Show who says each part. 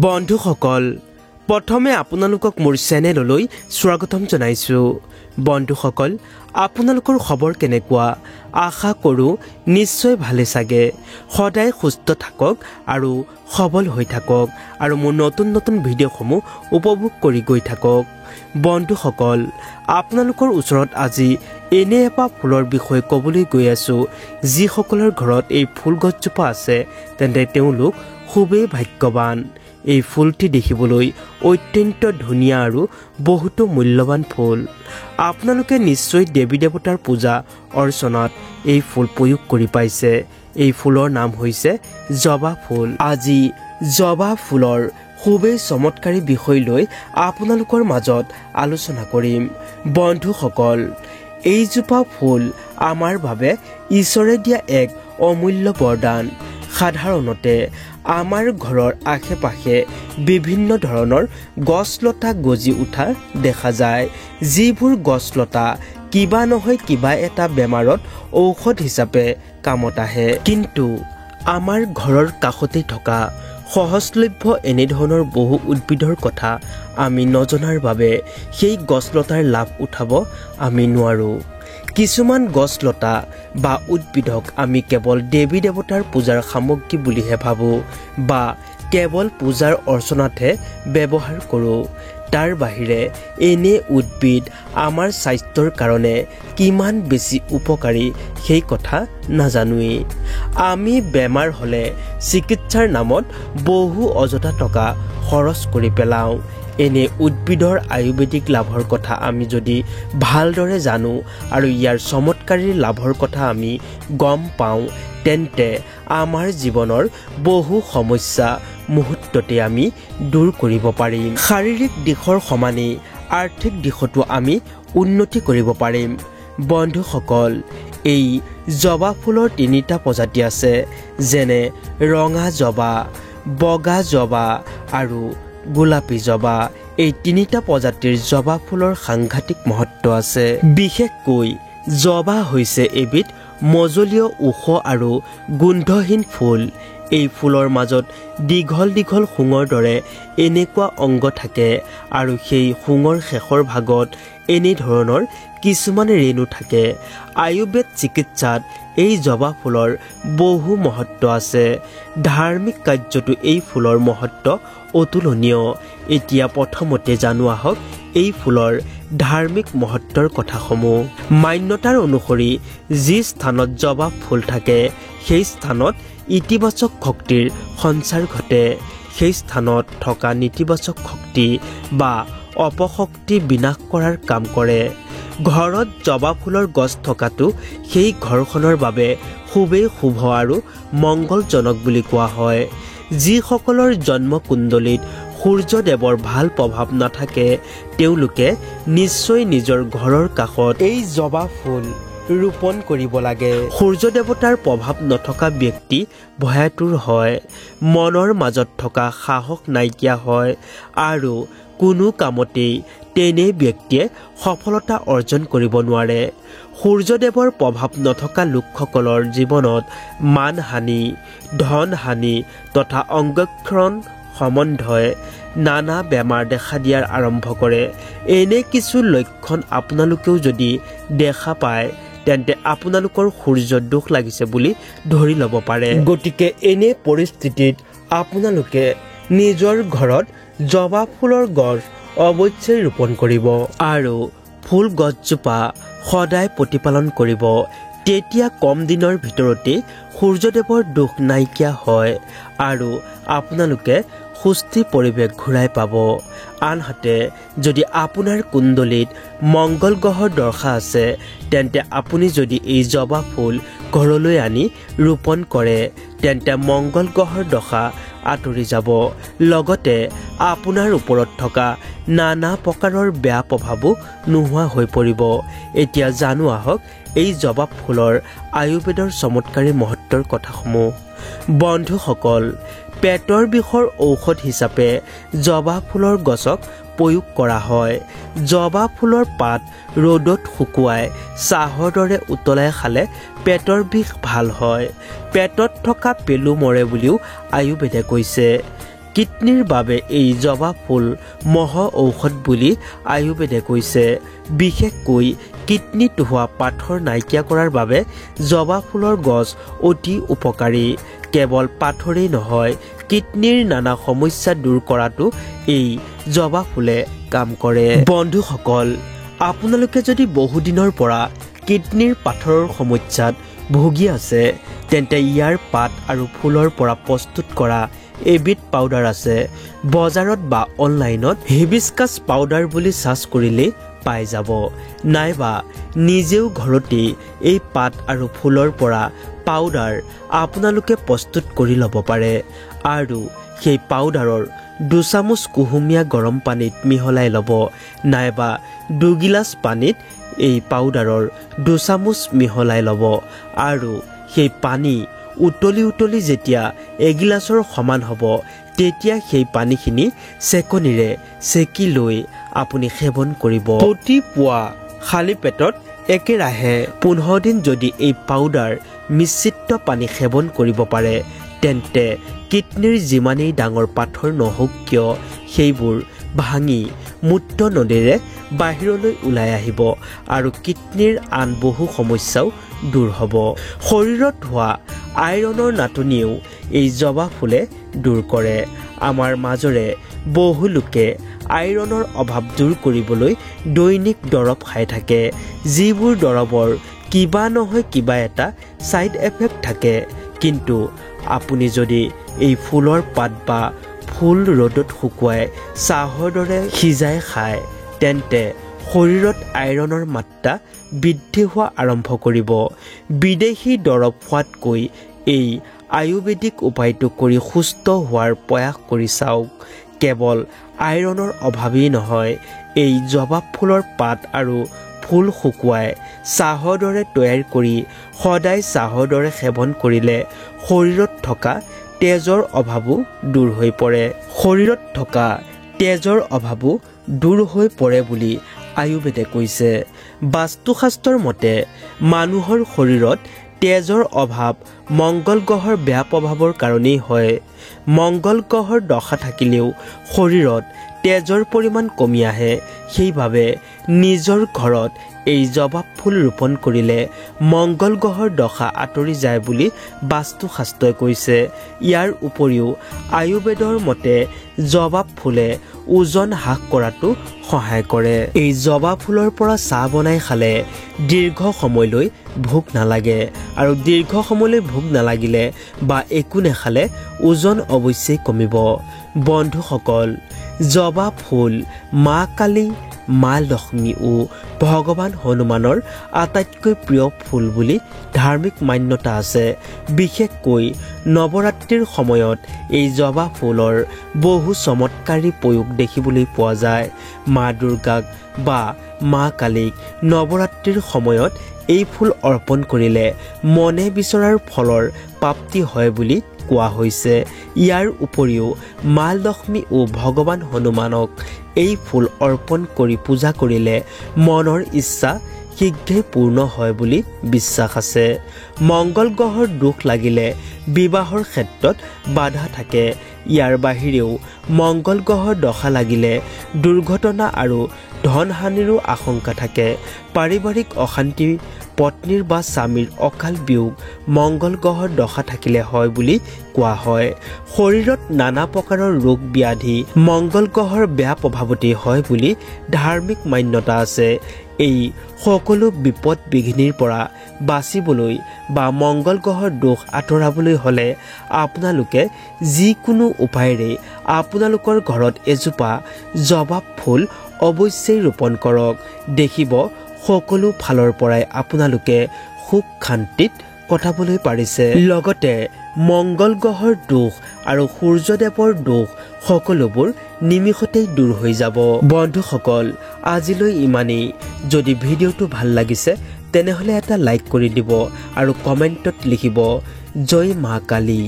Speaker 1: বন্ধুসকল প্ৰথমে আপোনালোকক মোৰ চেনেললৈ স্বাগতম জনাইছো। বন্ধুসকল আপোনালোকৰ খবৰ কেনেকুৱা? আশা কৰোঁ নিশ্চয় ভালে চাগে। সদায় সুস্থ থাকক আৰু সবল হৈ থাকক আৰু মোৰ নতুন নতুন ভিডিঅ'সমূহ উপভোগ কৰি গৈ থাকক। বন্ধুসকল আপোনালোকৰ ওচৰত আজি এনে এটা ফুলৰ বিষয়ে ক'বলৈ গৈ আছোঁ, যিসকলৰ ঘৰত এই ফুল গছজোপা আছে তেন্তে তেওঁলোক খুবেই ভাগ্যৱান। এই ফুলটি দেখিবলৈ অত্যন্ত ধুনীয়া আৰু বহুতো মূল্যৱান ফুল। আপোনালোকে নিশ্চয় দেৱী দেৱতাৰ পূজা অৰ্চনাত এই ফুল প্ৰয়োগ কৰি পাইছে। এই ফুলৰ নাম হৈছে জবা ফুল। আজি জবা ফুলৰ খুবেই চমৎকাৰী বিষয় লৈ আপোনালোকৰ মাজত আলোচনা কৰিম। বন্ধুসকল এইজোপা ফুল আমাৰ বাবে ঈশ্বৰে দিয়া এক অমূল্য বৰদান। সাধাৰণতে আমাৰ ঘৰৰ আশে পাশে বিভিন্ন ধৰণৰ গছলতা গজি উঠা দেখা যায়, যিবোৰ গছলতা কিবা নহয় কিবা এটা বেমাৰত ঔষধ হিচাপে কামত আহে। কিন্তু আমাৰ ঘৰৰ কাষতে থকা সহজলভ্য এনেধৰণৰ বহু উদ্ভিদৰ কথা আমি নজনাৰ বাবে সেই গছলতাৰ লাভ উঠাব আমি নোৱাৰোঁ। কিছুমান গছলতা বা উদ্ভিদক আমি কেৱল দেৱী দেৱতাৰ পূজাৰ সামগ্ৰী বুলিহে ভাবোঁ বা কেৱল পূজাৰ অৰ্চনাতহে ব্যৱহাৰ কৰোঁ। তাৰ বাহিৰে এনে উদ্ভিদ আমাৰ স্বাস্থ্যৰ কাৰণে কিমান বেছি উপকাৰী সেই কথা নাজানোৱেই। আমি বেমাৰ হ'লে চিকিৎসাৰ নামত বহু অযথা টকা খৰচ কৰি পেলাওঁ। এনে উদ্ভিদৰ আয়ুৰ্বেদিক লাভৰ কথা আমি যদি ভালদৰে জানো আৰু ইয়াৰ চমৎকাৰী লাভৰ কথা আমি গম পাওঁ, তেন্তে আমাৰ জীৱনৰ বহু সমস্যা মুহূৰ্ততে আমি দূৰ কৰিব পাৰিম। শাৰীৰিক দিশৰ সমানেই আৰ্থিক দিশতো আমি উন্নতি কৰিব পাৰিম। বন্ধুসকল এই জবা ফুলৰ তিনিটা প্ৰজাতি আছে, যেনে ৰঙা জবা, বগা জবা আৰু গোলাপী জবা। এই তিনিটা প্ৰজাতিৰ জবা ফুলৰ সাংঘাতিক মহত্ব আছে। বিশেষকৈ জবা হৈছে এবিধ মজলীয় ওখ আৰু গোন্ধহীন ফুল। এই ফুলৰ মাজত দীঘল দীঘল শুঙৰ দৰে এনেকুৱা অংগ থাকে আৰু সেই শুঙৰ শেষৰ ভাগত এনেধৰণৰ কিছুমান ৰেণু থাকে। আয়ুৰ্বেদ চিকিৎসাত এই জবা ফুলৰ বহু মহত্ব আছে। ধাৰ্মিক কাৰ্যতো এই ফুলৰ মহত্ব অতুলনীয়। এতিয়া প্ৰথমতে জানো আহক এই ফুলৰ ধাৰ্মিক মহত্বৰ কথাসমূহ। মান্যতাৰ অনুসৰি যি স্থানত জবা ফুল থাকে সেই স্থানত ইতিবাচক শক্তিৰ সঞ্চাৰ ঘটে। সেই স্থানত থকা নেতিবাচক শক্তি বা অপশক্তি বিনাশ কৰাৰ কাম কৰে। ঘৰত জবা ফুলৰ গছ থকাটো সেই ঘৰখনৰ বাবে খুবেই শুভ আৰু মংগলজনক বুলি কোৱা হয়। যিসকলৰ জন্মকুণ্ডলীত সূৰ্যদেৱৰ ভাল প্ৰভাৱ নাথাকে তেওঁলোকে নিশ্চয় নিজৰ ঘৰৰ কাষত এই জবা ফুল ৰোপণ কৰিব লাগে। সূৰ্যদেৱতাৰ প্ৰভাৱ নথকা ব্যক্তি ভয়াতুৰ হয়, মনৰ মাজত থকা সাহস নাইকিয়া হয় আৰু কোনো কামতেই তেনে ব্যক্তিয়ে সফলতা অৰ্জন কৰিব নোৱাৰে। সূৰ্যদেৱৰ প্ৰভাৱ নথকা লোকসকলৰ জীৱনত মানহানি, ধনহানি তথা অংগক্ষৰণ সম্বন্ধই নানা বেমাৰ দেখা দিয়াৰ আৰম্ভ কৰে। এনে কিছু লক্ষণ আপোনালোকেও যদি দেখা পায় তেন্তে আপোনালোকৰ সূৰ্য দোষ লাগিছে বুলি ধৰি ল'ব পাৰে। গতিকে এনে পৰিস্থিতিত আপোনালোকে নিজৰ ঘৰত জবা ফুলৰ গছ অৱশ্যেই ৰোপণ কৰিব আৰু ফুল গছজোপা সদায় প্ৰতিপালন কৰিব। তেতিয়া কম দিনৰ ভিতৰতে সূৰ্যদেৱৰ দোষ নাইকিয়া হয় আৰু আপোনালোকে সুস্থি পৰিৱেশ ঘূৰাই পাব। আনহাতে যদি আপোনাৰ কুণ্ডলীত মংগল গ্ৰহৰ দশা আছে তেন্তে আপুনি যদি এই জবা ফুল ঘৰলৈ আনি ৰোপণ কৰে তেন্তে মংগল গ্ৰহৰ দশা আঁতৰি যাব, লগতে আপোনাৰ ওপৰত থকা নানা প্ৰকাৰৰ বেয়া প্ৰভাৱো নোহোৱা হৈ পৰিব। এতিয়া জানো আহক এই জবা ফুলৰ আয়ুৰ্বেদৰ চমৎকাৰী মহত্বৰ কথাসমূহ। বন্ধুসকল পেটৰ বিষৰ ঔষধ হিচাপে জবা ফুলৰ গছক প্ৰয়োগ কৰা হয়। জবা ফুলৰ পাত ৰ'দত শুকুৱাই চাহৰ দৰে উতলাই খালে পেটৰ বিষ ভাল হয়। পেটত থকা পেলু মৰে বুলিও আয়ুৰ্বেদে কৈছে। কিডনিৰ বাবে এই জবা ফুল মহ ঔষধ বুলি আয়ুৰ্বেদে কৈছে। বিশেষকৈ কিডনিত হোৱা পাথৰ নাইকিয়া কৰাৰ বাবে জবা ফুলৰ গছ অতি উপকাৰী। কেৱল পাথৰেই নহয়, কিডনিৰ নানা সমস্যা দূৰ কৰাটো এই জবা ফুলে কাম কৰে। বন্ধুসকল, আপোনালোকে যদি বহুদিনৰ পৰা কিডনিৰ পাথৰৰ সমস্যাত ভুগি আছে, তেন্তে ইয়াৰ পাত আৰু ফুলৰ পৰা প্ৰস্তুত কৰা এবিধ পাউডাৰ আছে। বজাৰত বা অনলাইনত হিবিস্কাছ পাউডাৰ বুলি চাৰ্চ কৰিলেই পাই যাব, নাইবা নিজেও ঘৰতে এই পাত আৰু ফুলৰ পৰা পাউডাৰ আপোনালোকে প্ৰস্তুত কৰি ল'ব পাৰে। আৰু সেই পাউডাৰৰ 2 চামুচ কুহুমীয়া গৰম পানীত মিহলাই ল'ব, নাইবা 2 গিলাচ পানীত এই পাউডাৰৰ 2 চামুচ মিহলাই ল'ব। আৰু সেই পানী উতলি যেতিয়া এগিলাচৰ সমান হ'ব, তেতিয়া সেই পানীখিনি চেকনিৰে চেকি লৈ আপুনি সেৱন কৰিব। প্ৰতি পুৱা খালী পেটত একেৰাহে 15 দিন যদি এই পাউডাৰ মিশ্ৰিত পানী সেৱন কৰিব পাৰে, তেন্তে কিডনিৰ যিমানেই ডাঙৰ পাথৰ নহওক কিয় সেইবোৰ ভাঙি মূত্ৰ নলীৰে বাহিৰলৈ ওলাই আহিব আৰু কিডনিৰ আন বহু সমস্যাও দূৰ হ'ব। শৰীৰত হোৱা আইৰণৰ নাটনিও এই জবা ফুলে দূৰ কৰে। আমাৰ মাজৰে বহু লোকে আইৰণৰ অভাৱ দূৰ কৰিবলৈ দৈনিক দৰৱ খাই থাকে, যিবোৰ দৰৱৰ কিবা নহয় কিবা এটা ছাইড এফেক্ট থাকে। কিন্তু আপুনি যদি এই ফুলৰ পাত বা ফুল ৰ'দত শুকুৱাই চাহৰ দৰে সিজাই খায়, তেন্তে শৰীৰত আইৰণৰ মাত্ৰা বৃদ্ধি হোৱা আৰম্ভ কৰিব। বিদেশী দৰৱ খোৱাতকৈ এই আয়ুৰ্বেদিক উপায়টো কৰি সুস্থ হোৱাৰ প্ৰয়াস কৰি চাওক। কেৱল আইৰণৰ অভাৱেই নহয়, এই জবা ফুলৰ পাত আৰু ফুল শুকুৱাই চাহৰ দৰে তৈয়াৰ কৰি সদায় চাহৰ দৰে সেৱন কৰিলে শৰীৰত থকা তেজৰ অভাৱো দূৰ হৈ পৰে। শৰীৰত থকা তেজৰ অভাৱো দূৰ হৈ পৰে বুলি আয়ুৰ্বেদে কৈছে। বাস্তুশাস্ত্ৰৰ মতে মানুহৰ শৰীৰত তেজৰ অভাৱ মংগল গ্ৰহৰ বেয়া প্ৰভাৱৰ কাৰণেই হয়। মংগল গ্ৰহৰ দশা থাকিলেও শৰীৰত তেজৰ পৰিমাণ কমি আহে। সেইবাবে নিজৰ ঘৰত এই জবা ফুল ৰোপণ কৰিলে মংগল গ্ৰহৰ দশা আঁতৰি যায় বুলি বাস্তুশাস্ত্ৰই কৈছে। ইয়াৰ উপৰিও আয়ুৰ্বেদৰ মতে জবা ফুলে ওজন হ্ৰাস কৰাটো সহায় কৰে। এই জবা ফুলৰ পৰা চাহ বনাই খালে দীৰ্ঘ সময়লৈ ভোক নালাগে, আৰু দীৰ্ঘ সময়লৈ ভোক নালাগিলে বা একো নাখালে ওজন অৱশ্যেই কমিব। বন্ধুসকল, জবা ফুল মা কালী, মা লক্ষ্মী ও ভগৱান হনুমানৰ আটাইতকৈ প্ৰিয় ফুল বুলি ধাৰ্মিক মান্যতা আছে। বিশেষকৈ নৱৰাত্ৰিৰ সময়ত এই জবা ফুলৰ বহু চমৎকাৰী প্ৰয়োগ দেখিবলৈ পোৱা যায়। মা দুৰ্গাক বা মা কালীক নৱৰাত্ৰিৰ সময়ত এই ফুল অৰ্পণ কৰিলে মনে বিচৰাৰ ফলৰ প্ৰাপ্তি হয় বুলি কোৱা হৈছে। ইয়াৰ উপৰিও মা লক্ষ্মী ও ভগৱান হনুমানক এই ফুল অৰ্পণ কৰি পূজা কৰিলে মনৰ ইচ্ছা শীঘ্ৰে পূৰ্ণ হয় বুলি বিশ্বাস আছে। মংগল গ্ৰহৰ দোষ লাগিলে বিবাহৰ ক্ষেত্ৰত বাধা থাকে। ইয়াৰ বাহিৰেও মংগল গ্ৰহৰ দশা লাগিলে দুৰ্ঘটনা আৰু ধনহানিৰো আশংকা থাকে। পাৰিবাৰিক অশান্তি, পত্নীৰ বা স্বামীৰ অকাল বিয়োগ মংগল গ্ৰহৰ দশা থাকিলে হয় বুলি কোৱা হয়। শৰীৰত নানা প্ৰকাৰৰ ৰোগ ব্যাধি মংগল গ্ৰহৰ বেয়া প্ৰভাৱতেই হয় বুলি ধাৰ্মিক মান্যতা আছে। এই সকলো বিপদ বিঘিনিৰ পৰা বাচিবলৈ বা মংগল গ্ৰহৰ দোষ আঁতৰাবলৈ হ'লে আপোনালোকে যিকোনো উপায়েৰে আপোনালোকৰ ঘৰত এজোপা জবা ফুল অৱশ্যেই ৰোপণ কৰক। দেখিব সকলো ফালৰ পৰাই আপোনালোকে সুখ শান্তিত কটাবলৈ পাৰিছে। লগতে মংগল গ্ৰহৰ দোষ আৰু সূৰ্যদেৱৰ দোষ সকলোবোৰ নিমিষতেই দূৰ হৈ যাব। বন্ধুসকল, আজিলৈ ইমানেই। যদি ভিডিঅ'টো ভাল লাগিছে তেনেহ'লে এটা লাইক কৰি দিব আৰু কমেণ্টত লিখিব জয় মা কালী।